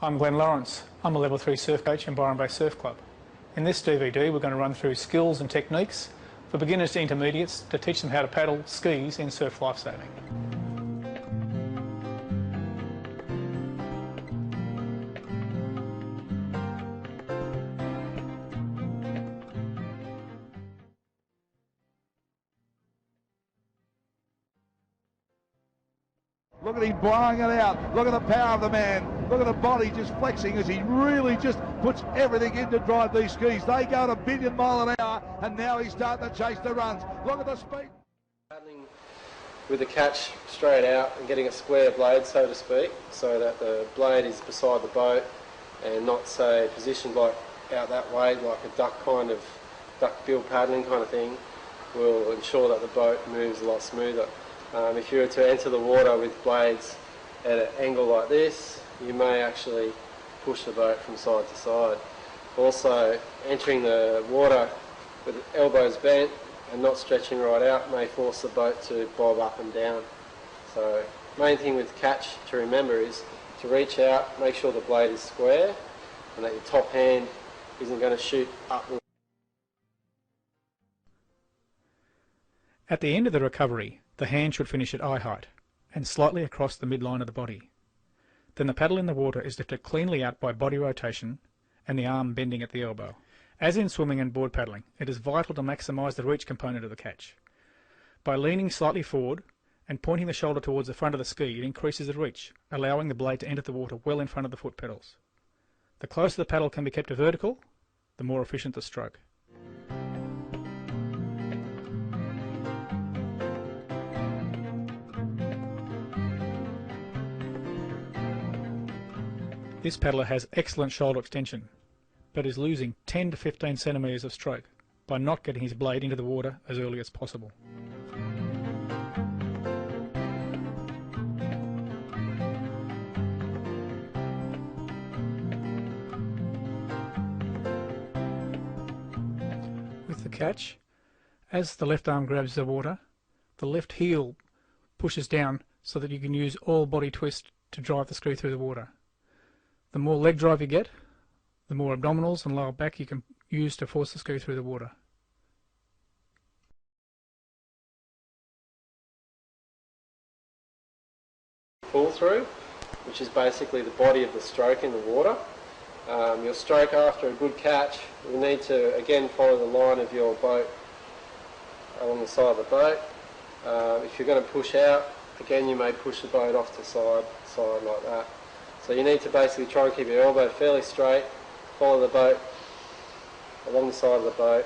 I'm Glenn Lawrence. I'm a Level 3 surf coach in Byron Bay Surf Club. In this DVD we're going to run through skills and techniques for beginners to intermediates to teach them how to paddle skis in surf lifesaving. Look at him blowing it out. Look at the power of the man. Look at the body just flexing as he really just puts everything in to drive these skis. They go at a billion mile an hour, and now he's starting to chase the runs. Look at the speed. Paddling with the catch straight out and getting a square blade, so to speak, so that the blade is beside the boat and not, say, positioned like out that way, like a duck bill paddling kind of thing, will ensure that the boat moves a lot smoother. If you were to enter the water with blades at an angle like this, you may actually push the boat from side to side. Also, entering the water with elbows bent and not stretching right out may force the boat to bob up and down. So, main thing with catch to remember is to reach out, make sure the blade is square and that your top hand isn't going to shoot upwards. At the end of the recovery, the hand should finish at eye height and slightly across the midline of the body. Then the paddle in the water is lifted cleanly out by body rotation and the arm bending at the elbow. As in swimming and board paddling, it is vital to maximise the reach component of the catch. By leaning slightly forward and pointing the shoulder towards the front of the ski, it increases the reach, allowing the blade to enter the water well in front of the foot pedals. The closer the paddle can be kept vertical, the more efficient the stroke. This paddler has excellent shoulder extension, but is losing 10 to 15 centimetres of stroke by not getting his blade into the water as early as possible. With the catch, as the left arm grabs the water, the left heel pushes down so that you can use all body twist to drive the ski through the water. The more leg drive you get, the more abdominals and lower back you can use to force the ski through the water. Pull through, which is basically the body of the stroke in the water. Your stroke after a good catch, you need to again follow the line of your boat along the side of the boat. If you're going to push out, again you may push the boat off to side like that. So you need to basically try and keep your elbow fairly straight, follow the boat along the side of the boat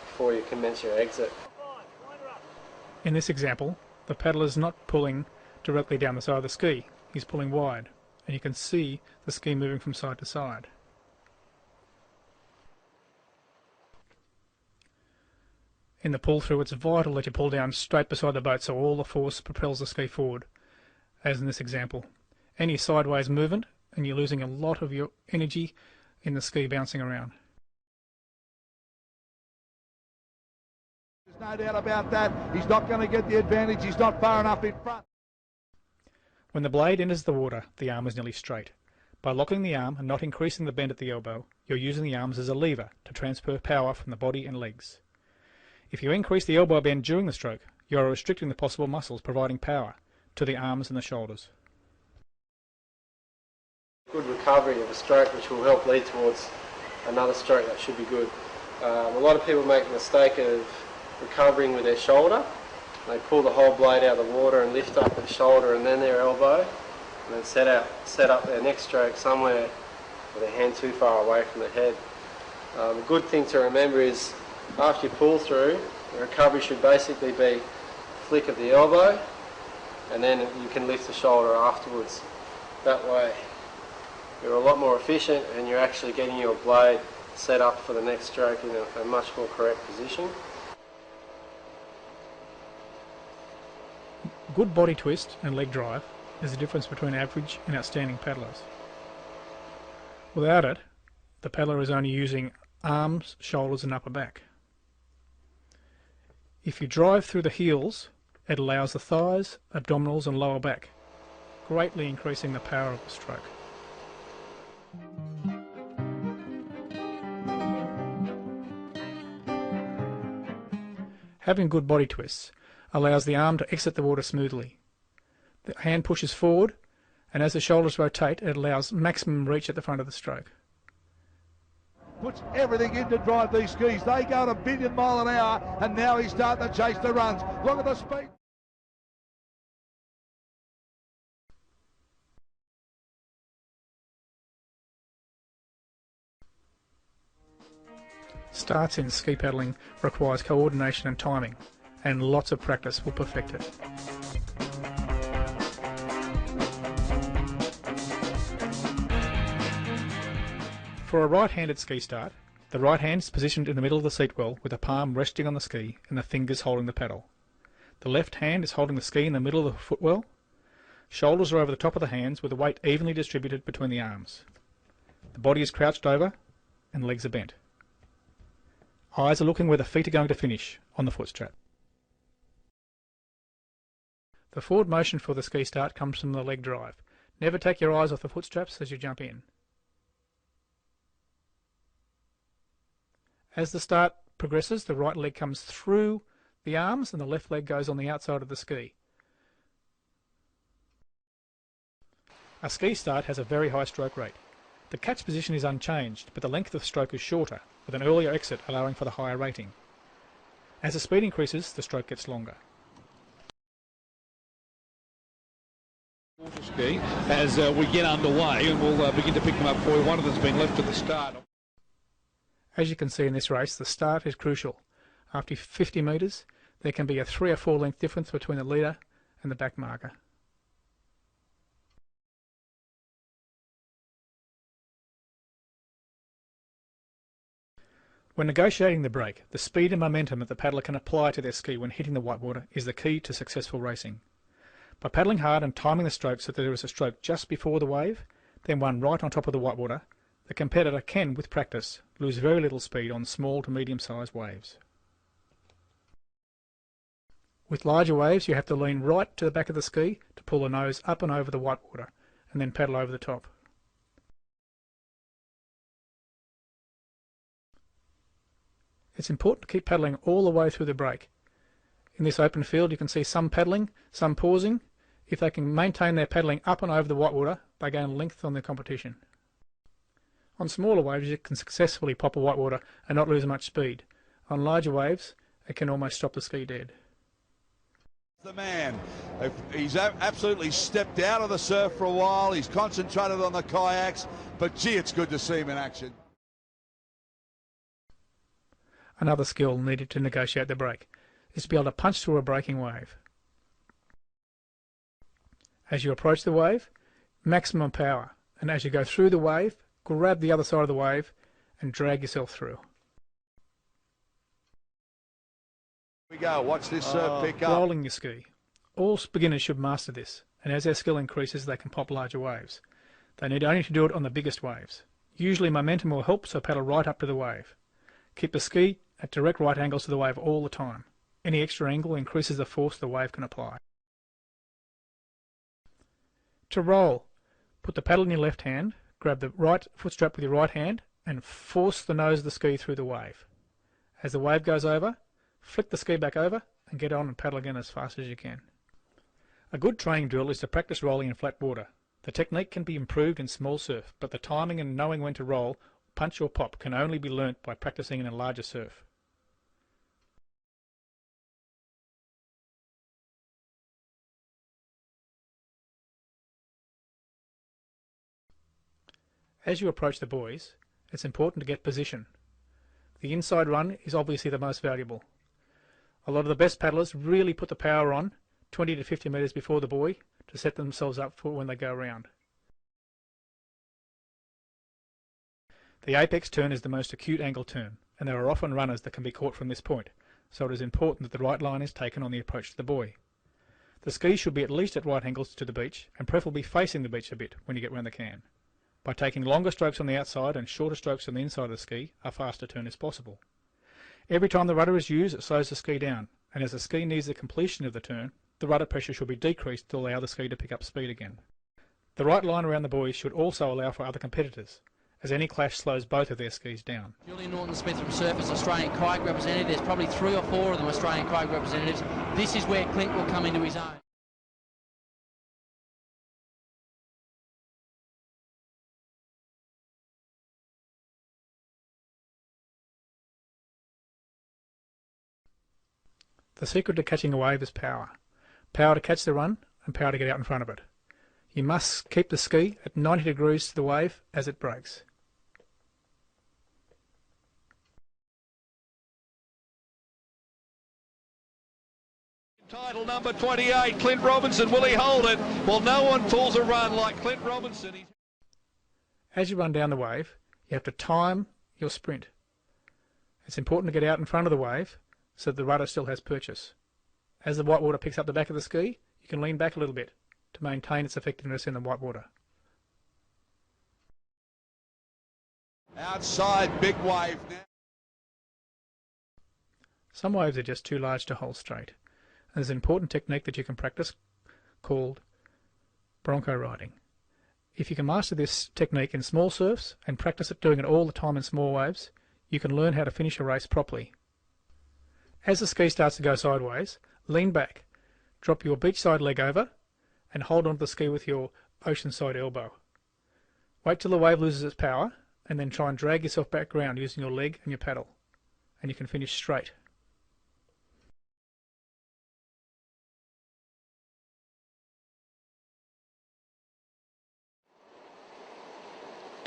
before you commence your exit. In this example, the paddler is not pulling directly down the side of the ski, he's pulling wide, and you can see the ski moving from side to side. In the pull through, it's vital that you pull down straight beside the boat so all the force propels the ski forward, as in this example. Any sideways movement and you're losing a lot of your energy in the ski bouncing around. There's no doubt about that. He's not going to get the advantage. He's not far enough in front. When the blade enters the water, the arm is nearly straight. By locking the arm and not increasing the bend at the elbow, you're using the arms as a lever to transfer power from the body and legs. If you increase the elbow bend during the stroke, you are restricting the possible muscles providing power to the arms and the shoulders. Good recovery of a stroke which will help lead towards another stroke that should be good. A lot of people make the mistake of recovering with their shoulder. They pull the whole blade out of the water and lift up their shoulder and then their elbow and then set up their next stroke somewhere with their hand too far away from the head. The good thing to remember is after you pull through, the recovery should basically be a flick of the elbow and then you can lift the shoulder afterwards. That way you're a lot more efficient and you're actually getting your blade set up for the next stroke in a much more correct position. Good body twist and leg drive is the difference between average and outstanding paddlers. Without it, the paddler is only using arms, shoulders and upper back. If you drive through the heels, it allows the thighs, abdominals and lower back, greatly increasing the power of the stroke. Having good body twists allows the arm to exit the water smoothly. The hand pushes forward, and as the shoulders rotate, it allows maximum reach at the front of the stroke. Puts everything in to drive these skis. They go at a billion mile an hour, and now he's starting to chase the runs. Look at the speed. Starts in ski paddling requires coordination and timing, and lots of practice will perfect it. For a right-handed ski start, the right hand is positioned in the middle of the seat well with the palm resting on the ski and the fingers holding the paddle. The left hand is holding the ski in the middle of the footwell. Shoulders are over the top of the hands with the weight evenly distributed between the arms. The body is crouched over and legs are bent. Eyes are looking where the feet are going to finish, on the foot strap. The forward motion for the ski start comes from the leg drive. Never take your eyes off the foot straps as you jump in. As the start progresses, the right leg comes through the arms and the left leg goes on the outside of the ski. A ski start has a very high stroke rate. The catch position is unchanged, but the length of the stroke is shorter, with an earlier exit allowing for the higher rating. As the speed increases, the stroke gets longer. Ski as we get underway, and we'll begin to pick them up for you. One of them's been left to the start. As you can see in this race, the start is crucial. After 50 metres, there can be a 3 or 4 length difference between the leader and the back marker. When negotiating the break, the speed and momentum that the paddler can apply to their ski when hitting the whitewater is the key to successful racing. By paddling hard and timing the stroke so that there is a stroke just before the wave, then one right on top of the whitewater, the competitor can, with practice, lose very little speed on small to medium-sized waves. With larger waves, you have to lean right to the back of the ski to pull the nose up and over the whitewater, and then paddle over the top. It's important to keep paddling all the way through the break. In this open field, you can see some paddling, some pausing. If they can maintain their paddling up and over the whitewater, they gain length on the competition. On smaller waves, you can successfully pop a whitewater and not lose much speed. On larger waves, it can almost stop the ski dead. The man, he's absolutely stepped out of the surf for a while. He's concentrated on the kayaks, but gee, it's good to see him in action. Another skill needed to negotiate the break is to be able to punch through a breaking wave. As you approach the wave, maximum power, and as you go through the wave, grab the other side of the wave and drag yourself through. We go, watch this surf pick up. Rolling your ski. All beginners should master this, and as their skill increases they can pop larger waves. They need only to do it on the biggest waves. Usually momentum will help, so paddle right up to the wave. Keep the ski at direct right angles to the wave all the time. Any extra angle increases the force the wave can apply. To roll, put the paddle in your left hand, grab the right foot strap with your right hand and force the nose of the ski through the wave. As the wave goes over, flick the ski back over and get on and paddle again as fast as you can. A good training drill is to practice rolling in flat water. The technique can be improved in small surf, but the timing and knowing when to roll, punch or pop can only be learnt by practicing in a larger surf. As you approach the buoys, it's important to get position. The inside run is obviously the most valuable. A lot of the best paddlers really put the power on 20 to 50 metres before the buoy to set themselves up for when they go around. The apex turn is the most acute angle turn, and there are often runners that can be caught from this point, so it is important that the right line is taken on the approach to the buoy. The skis should be at least at right angles to the beach, and preferably facing the beach a bit when you get round the can. By taking longer strokes on the outside and shorter strokes on the inside of the ski, a faster turn is possible. Every time the rudder is used, it slows the ski down, and as the ski nears the completion of the turn, the rudder pressure should be decreased to allow the ski to pick up speed again. The right line around the buoys should also allow for other competitors. as any clash slows both of their skis down. Julian Norton-Smith from Surfers Australian Kayak representative. There's probably 3 or 4 of them Australian Kayak representatives. This is where Clint will come into his own. The secret to catching a wave is power. Power to catch the run and power to get out in front of it. You must keep the ski at 90 degrees to the wave as it breaks. Title number 28, Clint Robinson. Will he hold it? Well, no one pulls a run like Clint Robinson. As you run down the wave, you have to time your sprint. It's important to get out in front of the wave so that the rudder still has purchase. As the white water picks up the back of the ski, you can lean back a little bit to maintain its effectiveness in the white water. Outside, big wave now. Some waves are just too large to hold straight. And there's an important technique that you can practice called bronco riding. If you can master this technique in small surfs and practice it doing it all the time in small waves, you can learn how to finish a race properly. As the ski starts to go sideways, lean back, drop your beachside leg over and hold onto the ski with your oceanside elbow. Wait till the wave loses its power and then try and drag yourself back ground using your leg and your paddle, and you can finish straight.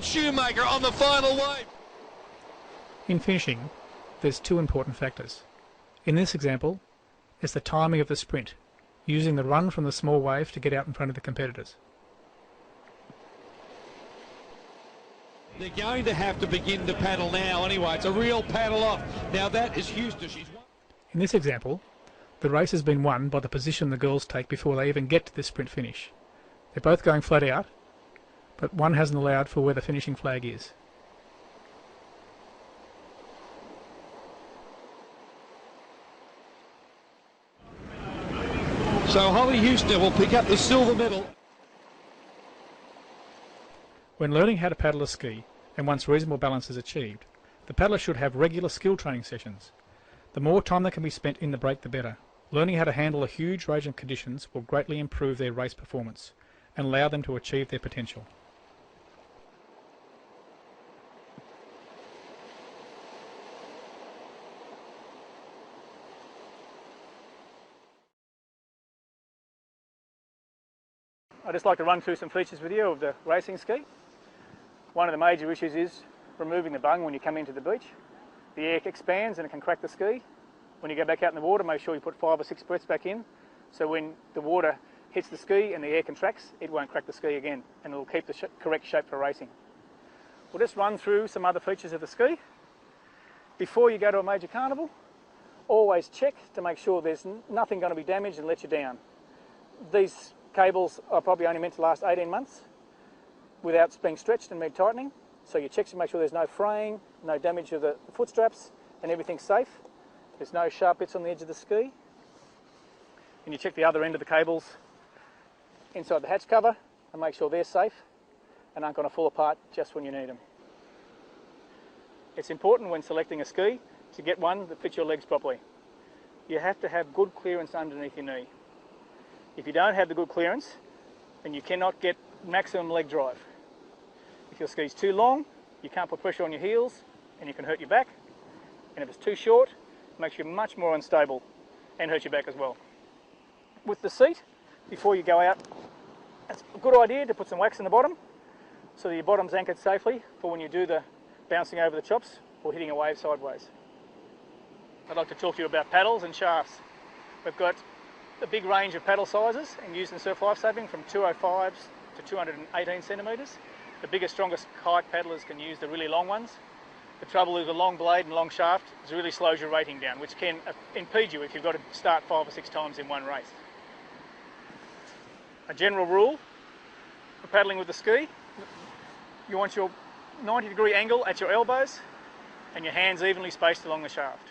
Shoemaker on the final wave. In finishing, there's 2 important factors. In this example, it's the timing of the sprint, using the run from the small wave to get out in front of the competitors. They're going to have to begin to paddle now anyway. It's a real paddle off. Now that is Houston. She's won. In this example, the race has been won by the position the girls take before they even get to the sprint finish. They're both going flat out, but one hasn't allowed for where the finishing flag is. So Holly Houston will pick up the silver medal. When learning how to paddle a ski, and once reasonable balance is achieved, the paddler should have regular skill training sessions. The more time that can be spent in the break, the better. Learning how to handle a huge range of conditions will greatly improve their race performance and allow them to achieve their potential. I'd just like to run through some features with you of the racing ski. One of the major issues is removing the bung when you come into the beach. The air expands and it can crack the ski. When you go back out in the water, make sure you put 5 or 6 breaths back in, so when the water hits the ski and the air contracts, it won't crack the ski again, and it'll keep the correct shape for racing. We'll just run through some other features of the ski. Before you go to a major carnival, always check to make sure there's nothing going to be damaged and let you down. These cables are probably only meant to last 18 months without being stretched and tightening. So you check to make sure there's no fraying, no damage of the foot straps, and everything's safe. There's no sharp bits on the edge of the ski. And you check the other end of the cables inside the hatch cover and make sure they're safe and aren't going to fall apart just when you need them. It's important when selecting a ski to get one that fits your legs properly. You have to have good clearance underneath your knee. If you don't have the good clearance, then you cannot get maximum leg drive. If your ski's too long, you can't put pressure on your heels and you can hurt your back. And if it's too short, it makes you much more unstable and hurt your back as well. With the seat, before you go out, it's a good idea to put some wax in the bottom so that your bottom's anchored safely for when you do the bouncing over the chops or hitting a wave sideways. I'd like to talk to you about paddles and shafts. We've got a big range of paddle sizes and used in surf lifesaving from 205s to 218 centimetres. The biggest, strongest kayak paddlers can use the really long ones. The trouble with a long blade and long shaft is it really slows your rating down, which can impede you if you've got to start 5 or 6 times in one race. A general rule for paddling with the ski, you want your 90-degree angle at your elbows and your hands evenly spaced along the shaft.